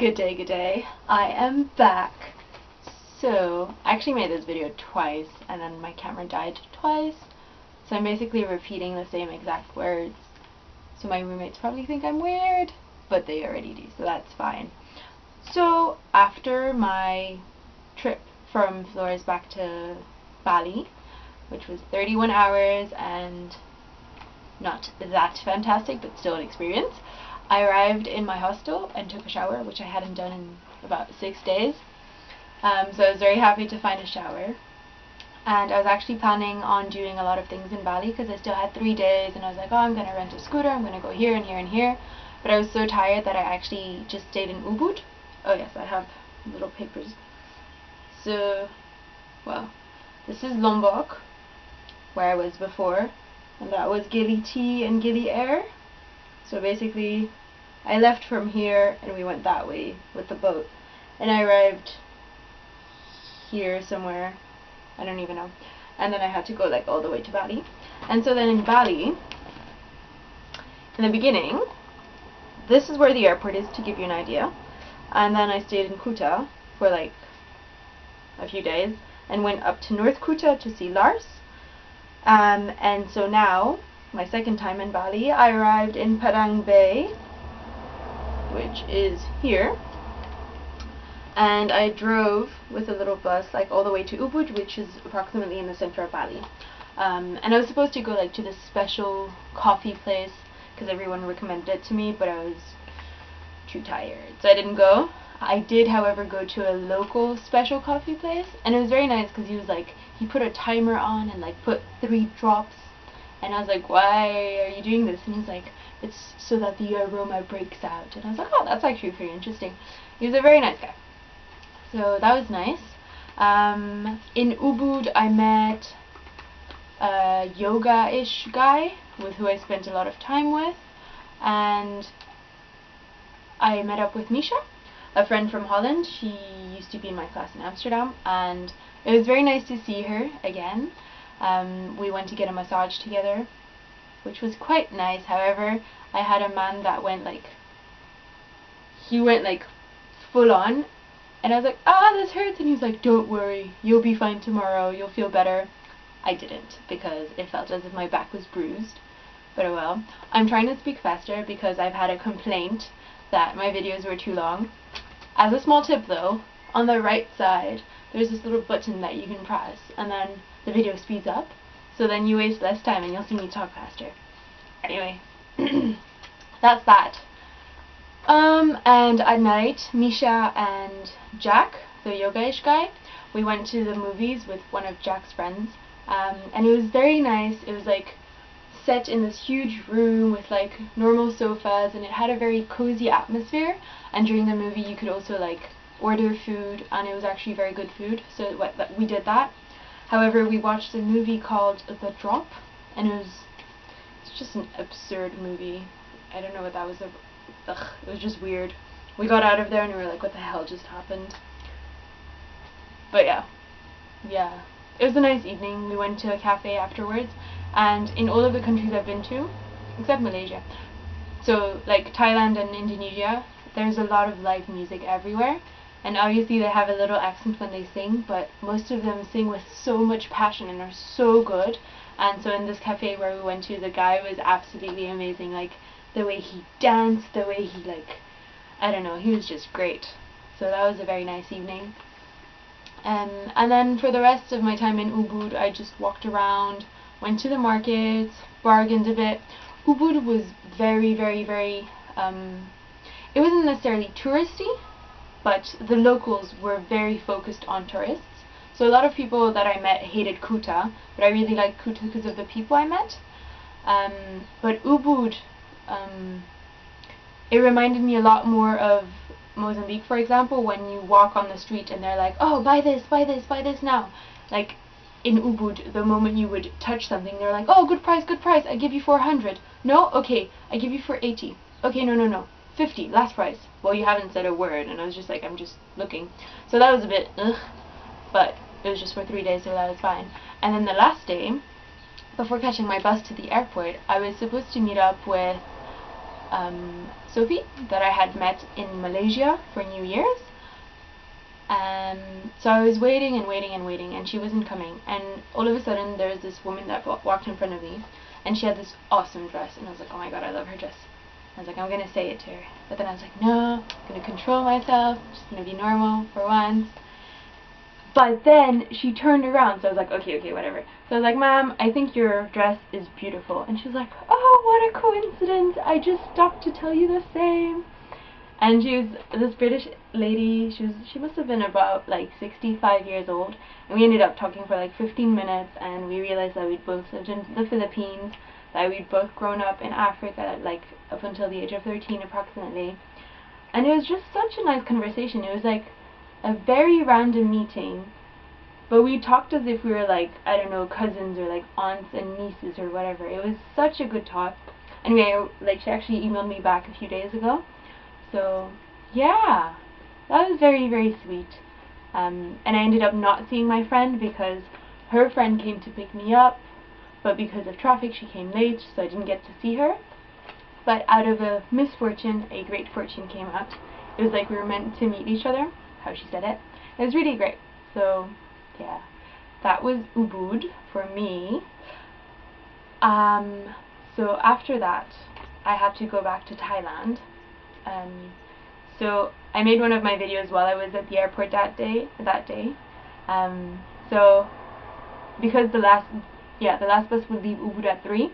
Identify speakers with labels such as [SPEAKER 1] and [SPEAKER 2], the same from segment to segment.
[SPEAKER 1] Good day, good day. I am back. So, I actually made this video twice and then my camera died twice. So I'm basically repeating the same exact words. So my roommates probably think I'm weird, but they already do, so that's fine. So, after my trip from Flores back to Bali, which was 31 hours and not that fantastic, but still an experience, I arrived in my hostel and took a shower, which I hadn't done in about 6 days. So I was very happy to find a shower. And I was actually planning on doing a lot of things in Bali because I still had 3 days, and I was like, oh, I'm going to rent a scooter, I'm going to go here and here and here. But I was so tired that I actually just stayed in Ubud. Oh yes, I have little papers. So, well, this is Lombok, where I was before, and that was Gili T and Gili Air. So basically, I left from here and we went that way with the boat, and I arrived here somewhere, I don't even know, and then I had to go like all the way to Bali. And so then in Bali, in the beginning, this is where the airport is, to give you an idea, and then I stayed in Kuta for like a few days and went up to North Kuta to see Lars. And so now, my second time in Bali, I arrived in Padang Bay, which is here, and I drove with a little bus like all the way to Ubud, which is approximately in the center of Bali. And I was supposed to go like to this special coffee place because everyone recommended it to me, but I was too tired, so I didn't go. I did, however, go to a local special coffee place, and it was very nice because he was like, he put a timer on and like put 3 drops, and I was like, why are you doing this? And he's like, it's so that the aroma breaks out. And I was like, oh, that's actually pretty interesting. He was a very nice guy, so that was nice. In Ubud I met a yoga-ish guy with who I spent a lot of time with, and I met up with Misha, a friend from Holland. She used to be in my class in Amsterdam, and it was very nice to see her again. We went to get a massage together, which was quite nice. However, I had a man that went like, he went like full on, and I was like, ah, this hurts, and he's like, don't worry, you'll be fine tomorrow, you'll feel better. I didn't, because it felt as if my back was bruised, but oh well. I'm trying to speak faster because I've had a complaint that my videos were too long. As a small tip though, on the right side there's this little button that you can press, and then the video speeds up, so then you waste less time and you'll see me talk faster. Anyway, that's that. And at night, Misha and Jack, the yoga-ish guy, we went to the movies with one of Jack's friends, and it was very nice. It was like set in this huge room with like normal sofas, and it had a very cozy atmosphere, and during the movie you could also like order food, and it was actually very good food, so we did that. However, we watched a movie called The Drop, and it's just an absurd movie. I don't know what that was. It was just weird. We got out of there and we were like, what the hell just happened? But yeah, it was a nice evening. We went to a cafe afterwards, and in all of the countries I've been to, except Malaysia, so like Thailand and Indonesia, there's a lot of live music everywhere, and obviously they have a little accent when they sing, but most of them sing with so much passion and are so good. And so in this cafe where we went to, the guy was absolutely amazing. Like, the way he danced, the way he like, I don't know, he was just great. So that was a very nice evening. And then for the rest of my time in Ubud, I just walked around, went to the markets, bargained a bit. Ubud was very, very, very, it wasn't necessarily touristy, but the locals were very focused on tourists. So a lot of people that I met hated Kuta, but I really liked Kuta because of the people I met. But Ubud, it reminded me a lot more of Mozambique, for example, when you walk on the street and they're like, oh, buy this, buy this, buy this now. Like, in Ubud, the moment you would touch something, they're like, oh, good price, I give you 400. No? Okay, I give you for 80. Okay, no, 50, last price. Well, you haven't said a word, and I was just like, I'm just looking. So that was a bit, ugh, but it was just for 3 days, so that was fine. And then the last day, before catching my bus to the airport, I was supposed to meet up with Sophie, that I had met in Malaysia for New Year's. So I was waiting and waiting and waiting, and she wasn't coming. And all of a sudden, there was this woman that walked in front of me, and she had this awesome dress. And I was like, oh my god, I love her dress. I was like, I'm going to say it to her. But then I was like, no, I'm going to control myself. I'm just going to be normal for once. But then she turned around, so I was like, okay, whatever. So I was like, ma'am, I think your dress is beautiful. And she was like, oh, what a coincidence. I just stopped to tell you the same. And she was this British lady. She must have been about like 65 years old. And we ended up talking for like 15 minutes, and we realized that we'd both lived in the Philippines, that we'd both grown up in Africa, like up until the age of 13 approximately. And it was just such a nice conversation. It was like a very random meeting, but we talked as if we were like, I don't know, cousins or like aunts and nieces or whatever. It was such a good talk. Anyway, like she actually emailed me back a few days ago. So yeah, that was very, very sweet. And I ended up not seeing my friend because her friend came to pick me up, but because of traffic she came late, so I didn't get to see her. But out of a misfortune, a great fortune came out. It was like we were meant to meet each other, how she said it. It was really great. So yeah, that was Ubud for me. So after that, I had to go back to Thailand. So I made one of my videos while I was at the airport that day. So because the last bus would leave Ubud at 3,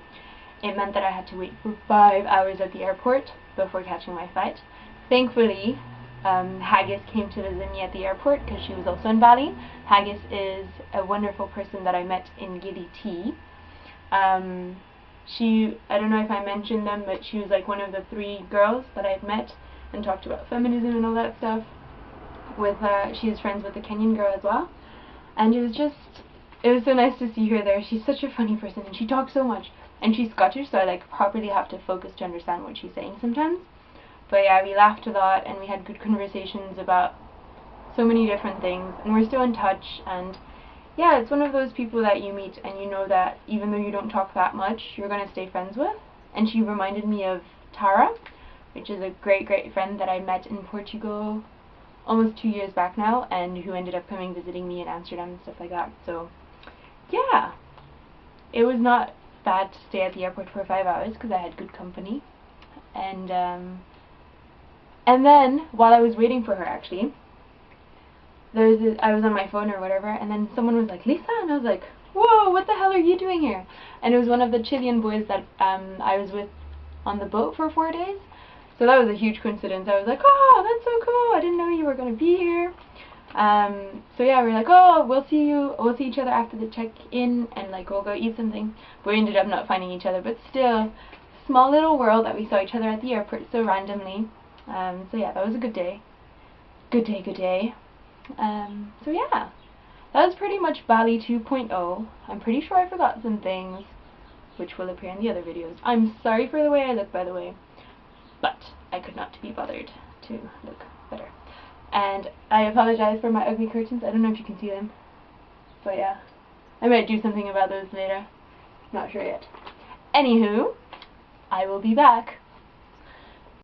[SPEAKER 1] it meant that I had to wait for 5 hours at the airport before catching my flight. Thankfully, Haggis came to visit me at the airport because she was also in Bali. Haggis is a wonderful person that I met in Gili Tea. I don't know if I mentioned them, but she was like one of the 3 girls that I've met and talked about feminism and all that stuff with. She's friends with a Kenyan girl as well, and it was so nice to see her there. She's such a funny person, and she talks so much, and she's Scottish, so I like properly have to focus to understand what she's saying sometimes. But yeah, we laughed a lot, and we had good conversations about so many different things, and we're still in touch. And yeah, it's one of those people that you meet and you know that even though you don't talk that much, you're going to stay friends with. And she reminded me of Tara, which is a great friend that I met in Portugal almost 2 years back now, and who ended up coming visiting me in Amsterdam and stuff like that. So yeah, it was not bad to stay at the airport for 5 hours because I had good company. And then while I was waiting for her, actually, I was on my phone or whatever, and then someone was like, Lisa, and I was like, whoa, what the hell are you doing here? And it was one of the Chilean boys that I was with on the boat for 4 days. So that was a huge coincidence. I was like, oh, that's so cool. I didn't know you were going to be here. So yeah, we were like, oh, we'll see each other after the check-in, and like we'll go eat something. But we ended up not finding each other, but still, small little world that we saw each other at the airport so randomly. So yeah, that was a good day. Good day. So yeah, that was pretty much Bali 2.0. I'm pretty sure I forgot some things, which will appear in the other videos. I'm sorry for the way I look, by the way, but I could not be bothered to look better. And I apologize for my ugly curtains. I don't know if you can see them, but yeah, I might do something about those later. Not sure yet. Anywho, I will be back.